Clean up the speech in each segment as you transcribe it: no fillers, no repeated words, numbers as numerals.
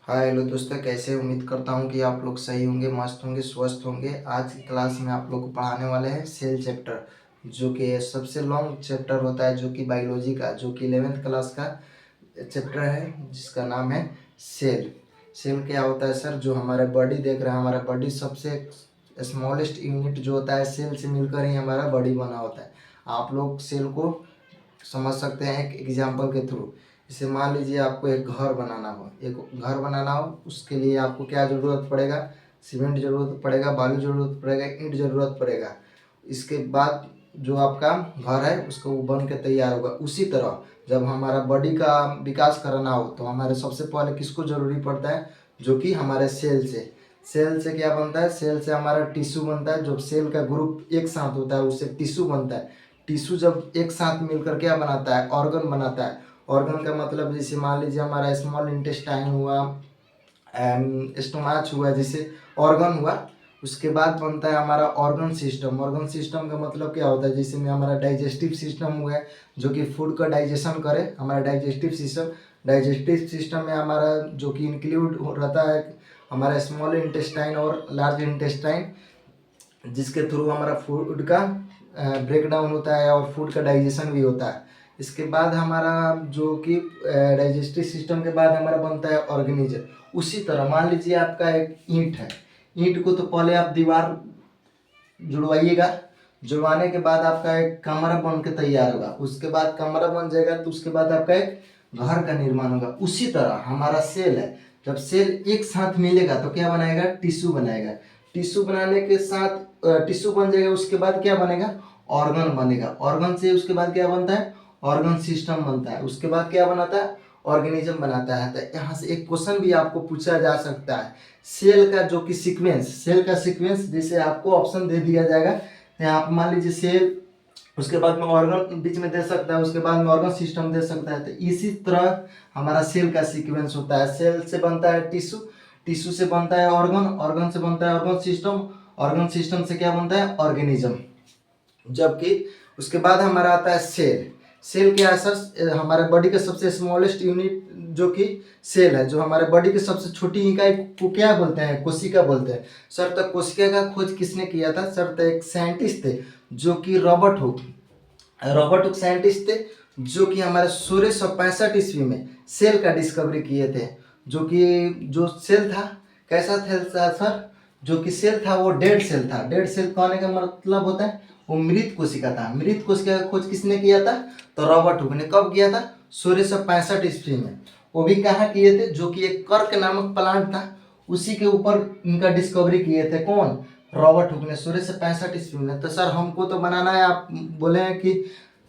Hi hello दोस्तों, कैसे उम्मीद करता हूँ कि आप लोग सही होंगे, मस्त होंगे, स्वस्थ होंगे। आज की क्लास में आप लोग को पढ़ाने वाले हैं सेल चैप्टर, जो कि सबसे लॉन्ग चैप्टर होता है, जो कि बायोलॉजी का, जो कि 11th क्लास का चैप्टर है, जिसका नाम है सेल। सेल क्या होता है सर? जो हमारा बॉडी देख रहा है, हमारा बॉडी सबसे स्मॉलेस्ट यूनिट जो होता है, सेल से मिलकर ही हमारा बॉडी बना होता है। आप लोग सेल को समझ सकते हैं एक एग्जाम्पल के थ्रू। जैसे मान लीजिए आपको एक घर बनाना हो, उसके लिए आपको क्या ज़रूरत पड़ेगा? सीमेंट ज़रूरत पड़ेगा, बालू ज़रूरत पड़ेगा, ईंट ज़रूरत पड़ेगा। इसके बाद जो आपका घर है उसको वो बन के तैयार होगा। उसी तरह जब हमारा बॉडी का विकास करना हो तो हमारे सबसे पहले किसको ज़रूरी पड़ता है? जो कि हमारे सेल से क्या बनता है? सेल से हमारा टिश्यू बनता है। जब सेल का ग्रुप एक साथ होता है उससे टिश्यू बनता है। टिश्यू जब एक साथ मिलकर क्या बनाता है? ऑर्गन बनाता है। ऑर्गन का मतलब जैसे मान लीजिए हमारा स्मॉल इंटेस्टाइन हुआ, स्टोमाच हुआ, जैसे ऑर्गन हुआ। उसके बाद बनता है हमारा ऑर्गन सिस्टम। ऑर्गन सिस्टम का मतलब क्या होता है? जैसे में हमारा डाइजेस्टिव सिस्टम हुआ जो कि फूड का डाइजेशन करे, हमारा डाइजेस्टिव सिस्टम में हमारा जो कि इंक्लूड रहता है हमारा स्मॉल इंटेस्टाइन और लार्ज इंटेस्टाइन, जिसके थ्रू हमारा फूड का ब्रेक डाउन होता है और फूड का डाइजेशन भी होता है। इसके बाद हमारा जो कि डाइजेस्टिव सिस्टम के बाद हमारा बनता है ऑर्गेनिज्म। उसी तरह मान लीजिए आपका एक ईंट है। ईंट को तो पहले आप दीवार जुड़वाइएगा। जुड़वाने के बाद आपका एक कमरा बन के तैयार होगा। उसके बाद कमरा बन जाएगा तो उसके बाद आपका एक घर का निर्माण होगा। उसी तरह हमारा सेल है। जब सेल एक साथ मिलेगा तो क्या बनाएगा? टिश्यू बनाएगा। टिश्यू बनाने के साथ टिश्यू बन जाएगा। उसके बाद क्या बनेगा? ऑर्गन बनेगा। ऑर्गन से उसके बाद क्या बनता है? ऑर्गन सिस्टम बनता है। उसके बाद क्या बनाता है? ऑर्गेनिज्म बनाता है। तो यहाँ से एक क्वेश्चन भी आपको पूछा जा सकता है, सेल का सीक्वेंस जैसे आपको ऑप्शन दे दिया जाएगा। यहाँ आप मान लीजिए सेल, उसके बाद में ऑर्गन बीच में दे सकता है, उसके बाद में ऑर्गन सिस्टम दे सकता है। तो इसी तरह हमारा सेल का सीक्वेंस होता है। सेल से बनता है टिश्यू, टिश्यू से बनता है ऑर्गन, ऑर्गन से बनता है ऑर्गन सिस्टम, ऑर्गन सिस्टम से क्या बनता है? ऑर्गेनिज्म। जबकि उसके बाद हमारा आता है सेल। सेल क्या है सर? हमारे बॉडी का सबसे स्मॉलेस्ट यूनिट जो कि सेल है। जो हमारे बॉडी की सबसे छोटी इकाई को क्या बोलते हैं? कोशिका बोलते हैं। सर तो कोशिका का खोज किसने किया था? सर तो एक साइंटिस्ट थे जो कि रॉबर्ट हुक साइंटिस्ट थे, जो कि हमारे 1665 ईस्वी में सेल का डिस्कवरी किए थे। जो सेल था, कैसा था सर? जो कि सेल था वो डेड सेल था। डेड सेल कहने का मतलब होता है वो मृत कोशिका था। मृत कोशिका का खोज किसने किया था? तो रॉबर्ट हुक ने। कब किया था? 1665 ईस्वी में। वो भी कहाँ किए थे? जो कि एक कर्क नामक प्लांट था, उसी के ऊपर इनका डिस्कवरी किए थे। कौन? रॉबर्ट हुक ने, 1665 ईस्वी में। तो सर हमको तो बनाना है, आप बोले हैं कि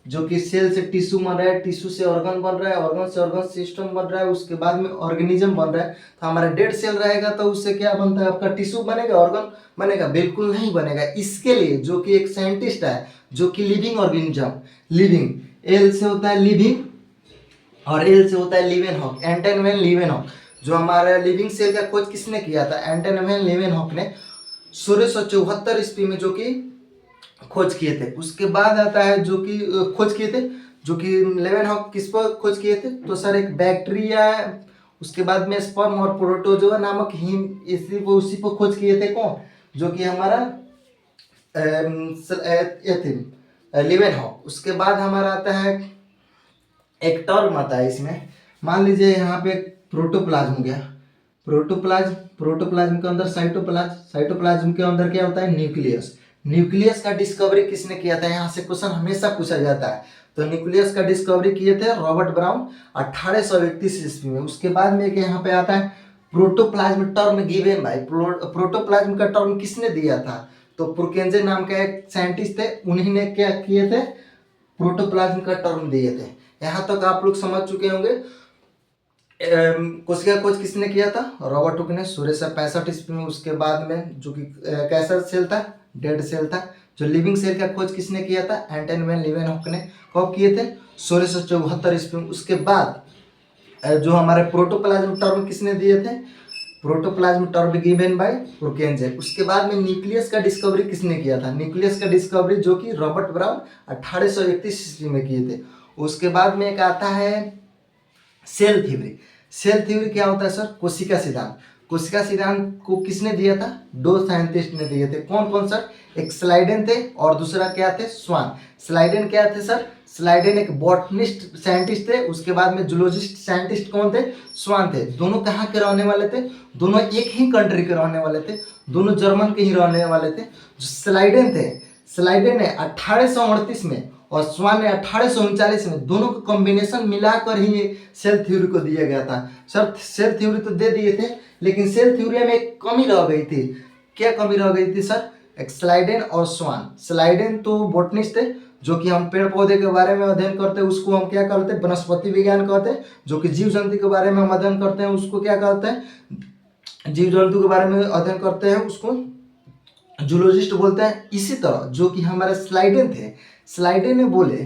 जो कि सेल से टिश्यू बन रहा है, टिश्यू से ऑर्गन बन रहा है, ऑर्गन से ऑर्गन सिस्टम बन रहा है, उसके बाद में ऑर्गेनिज्म बन रहा है। तो हमारा डेड सेल रहेगा तो उससे क्या बनता है? आपका टिश्यू बनेगा, ऑर्गन बनेगा? बिल्कुल नहीं बनेगा। इसके लिए जो कि एक साइंटिस्ट है, जो कि लिविंग ऑर्गेनिज्म, लिविंग, एल से होता है लिविंग और एल से होता है लीवेनहॉक, एंटन वैन लीवेनहॉक। जो हमारा लिविंग सेल का खोज किसने किया था? एंटन वैन लीवेनहॉक ने 1674 ईस्वी में जो कि खोज किए थे। उसके बाद आता है जो कि खोज किए थे, जो कि लेवेनहॉक किस पर खोज किए थे? तो सर एक बैक्टीरिया, उसके बाद में स्पर्म और प्रोटोजोआ नामक हीम, उसी पर खोज किए थे। कौन? जो कि हमारा लेवेनहॉक। उसके बाद हमारा आता है एक टर्म आता है इसमें। मान लीजिए यहाँ पे प्रोटोप्लाज्म हो गया। प्रोटोप्लाज्म के अंदर साइटोप्लाज्म, साइटोप्लाज्म के अंदर क्या होता है? न्यूक्लियस। न्यूक्लियस का डिस्कवरी किसने किया था? यहाँ से क्वेश्चन हमेशा पूछा जाता है। तो न्यूक्लियस का डिस्कवरी किए थे रॉबर्ट ब्राउन 1831 ईस्वी में। उसके बाद में एक यहाँ पे आता है protoplasm term given bye, protoplasm का टर्म किसने दिया था? तो पुरकेंजे नाम का एक साइंटिस्ट थे, उन्हीं ने क्या किए थे? प्रोटोप्लाज्म का टर्म दिए थे। यहाँ तक आप लोग समझ चुके होंगे। कोशिका खोज किसने किया था? रॉबर्ट हुक ने, 1665 ईस्वी में। उसके बाद में जो कि कैसा सेल था? डेड सेल था। जो लिविंग सेल का खोज किसने किया था? एंटन वैन लीवेनहॉक ने। कब किए थे? 1674 ईस्वी में। उसके बाद जो हमारे प्रोटोप्लाज्म टर्म किसने दिए थे? Protoplasm term given by Purkinje. उसके बाद में न्यूक्लियस का डिस्कवरी किसने किया था? न्यूक्लियस का डिस्कवरी जो कि रॉबर्ट ब्राउन 1831 ईस्वी में किए थे। उसके बाद में एक आता है सेल थ्योरी। सेल थ्योरी क्या होता है सर? कोशिका सिद्धांत। कोशिका सिद्धांत को किसने दिया था? दो साइंटिस्ट ने दिए थे। कौन कौन सर? एक स्लाइडेन थे और दूसरा क्या थे? स्वान। स्लाइडेन क्या थे सर? स्लाइडेन एक बॉटनिस्ट साइंटिस्ट थे। उसके बाद में जूलॉजिस्ट साइंटिस्ट कौन थे? स्वान थे। दोनों कहाँ के रहने वाले थे? दोनों एक ही कंट्री के रहने वाले थे, दोनों जर्मन के ही रहने वाले थे। जो स्लाइडेन थे, स्लाइडेन ने 1838 में और स्वान ने 1839 में, दोनों का कॉम्बिनेशन मिलाकर ही ये सेल थ्योरी को दिया गया था। सर सेल थ्योरी तो दे दिए थे, लेकिन सेल थ्योरी में एक कमी रह गई थी। क्या कमी रह गई थी सर? एक स्लाइडेन और स्वान। स्लाइडेन तो बोटनिस्ट थे, जो कि हम पेड़ पौधे के बारे में अध्ययन करते हैं उसको हम क्या कहते हैं? वनस्पति विज्ञान कहते हैं। जो कि जीव जंतु के बारे में हम अध्ययन करते हैं उसको क्या कहते हैं? जीव जंतु के बारे में अध्ययन करते हैं उसको जूलॉजिस्ट बोलते हैं। इसी तरह जो कि हमारे स्लाइडेन थे, स्लाइडेन ने बोले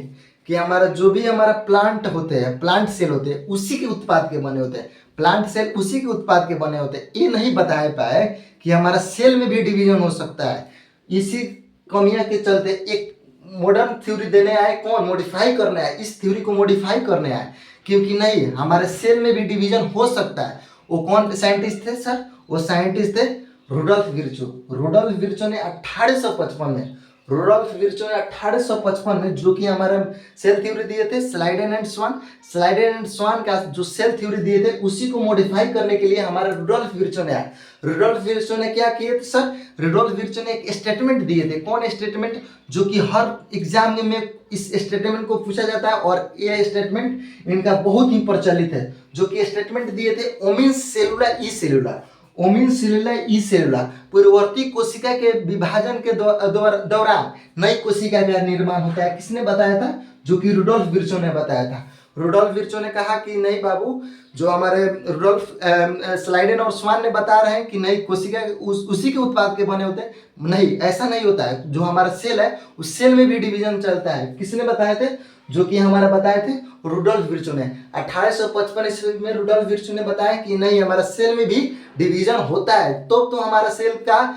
कि हमारा जो भी हमारा प्लांट होते हैं, प्लांट सेल होते हैं, उसी के उत्पाद के बने होते हैं। प्लांट सेल उसी के उत्पाद के बने होते हैं। ये नहीं बता पाए कि हमारा सेल में भी डिवीजन हो सकता है। इसी कमियां के चलते एक मॉडर्न थ्योरी देने आए। कौन? मॉडिफाई करने आए, इस थ्योरी को मॉडिफाई करने आए, क्योंकि नहीं, हमारे सेल में भी डिवीजन हो सकता है। वो कौन साइंटिस्ट थे सर? वो साइंटिस्ट थे रुडोल्फ विर्चो। रुडोल्फ विर्चो ने 1855 में, रुडोल्फ विर्चो ने 1855 में जो कि हमारा सेल थ्योरी दिए थे, Schleiden and Schwann. Schleiden and Schwann का जो सेल थ्योरी दिए थे उसी को मॉडिफाई करने के लिए हमारा रुडोल्फ विर्चो ने आया। रुडोल्फ विर्चो ने क्या किए थे सर? रुडोल्फ विर्चो ने एक स्टेटमेंट दिए थे। कौन स्टेटमेंट? जो कि हर एग्जाम में इस स्टेटमेंट को पूछा जाता है और ये स्टेटमेंट इनका बहुत ही प्रचलित है। जो कि स्टेटमेंट दिए थे, ओमिन्स सेलुला ई सेलुला। ओमिन सेलुला ई सेलुला, पूर्ववर्ती कोशिका के विभाजन के दौरान नई कोशिका का निर्माण होता है। किसने बताया था? जो कि रुडोल्फ विर्चो ने बताया था। रुडोल्फ विर्चो ने कहा कि नहीं बाबू, जो हमारे रुडोल्फ स्लाइडेन और स्वान ने बता रहे हैं कि नई कोशिका उसी के उत्पाद के बने होते हैं। नहीं, ऐसा नहीं होता है। जो हमारा सेल है उस सेल में भी डिवीजन चलता है। किसने बताए थे? जो कि हमारा बताए थे रुडोल्फ विर्चो ने। 1855 ईस्वी में रुडोल्फ विर्चो ने बताया कि नहीं, हमारा सेल में भी डिवीजन होता है, तो हमारा सेल का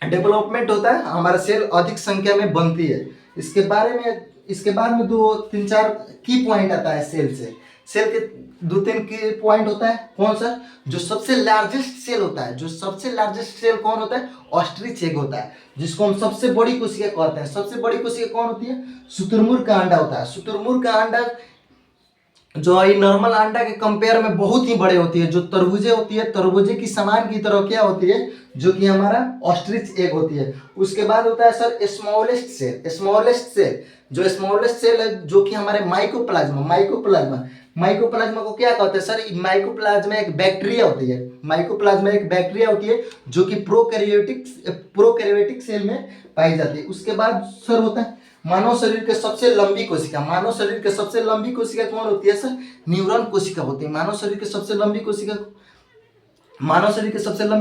डेवलपमेंट होता है, हमारा सेल अधिक संख्या में बनती है। इसके बाद में 2-3-4 की पॉइंट आता है सेल से। सेल के 2-3 की पॉइंट होता है। कौन सा? जो सबसे लार्जेस्ट सेल होता है, जो सबसे लार्जेस्ट सेल कौन होता है? ऑस्ट्रिच एग होता है, जिसको हम सबसे बड़ी कोशिका कहते हैं। सबसे बड़ी कोशिका कौन होती है? शुतुरमुर्ग का अंडा होता है। शुतुरमुर्ग का अंडा जो है नॉर्मल अंडा के कंपेयर में बहुत ही बड़े होती है। जो तरबूजे होती है, तरबूजे की समान की तरह क्या होती है? जो कि हमारा ऑस्ट्रिच एग होती है। उसके बाद होता है sir smallest cell. Smallest cell, जो स्मॉलेस्ट सेल है, जो कि हमारे माइकोप्लाज्मा। माइकोप्लाज्मा को क्या कहते हैं सर? माइकोप्लाज्मा एक बैक्टीरिया होती है। माइकोप्लाज्मा एक बैक्टीरिया होती है जो कि प्रोकैरियोटिक सेल में पाई जाती है। उसके बाद सर होता है मानव शरीर के सबसे लंबी कोशिका। मानव शरीर के सबसे लंबी कोशिका कौन होती है सर? न्यूरॉन कोशिका होती है। मानव शरीर के सबसे लंबी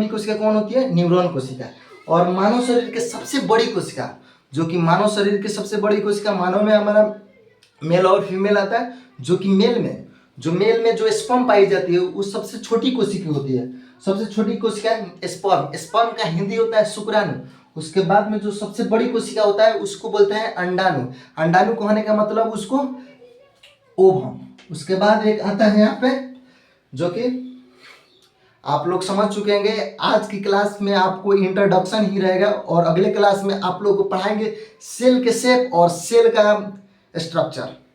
कोशिका कौन होती है? न्यूरॉन कोशिका। और मानव शरीर के सबसे बड़ी कोशिका, जो कि मानव शरीर की सबसे बड़ी कोशिका, मानव में हमारा मेल और फीमेल आता है। जो कि मेल में जो स्पर्म पाई जाती है वो सबसे छोटी कोशिका होती है। सबसे छोटी कोशिका स्पर्म। स्पर्म का हिंदी होता है शुक्राणु। उसके बाद में जो सबसे बड़ी कोशिका होता है उसको बोलते हैं अंडाणु। अंडाणु कहने का मतलब उसको ओवम। उसके बाद एक आता है यहाँ पे, जो कि आप लोग समझ चुके होंगे। आज की क्लास में आपको इंट्रोडक्शन ही रहेगा और अगले क्लास में आप लोग को पढ़ाएंगे सेल के शेप और सेल का स्ट्रक्चर।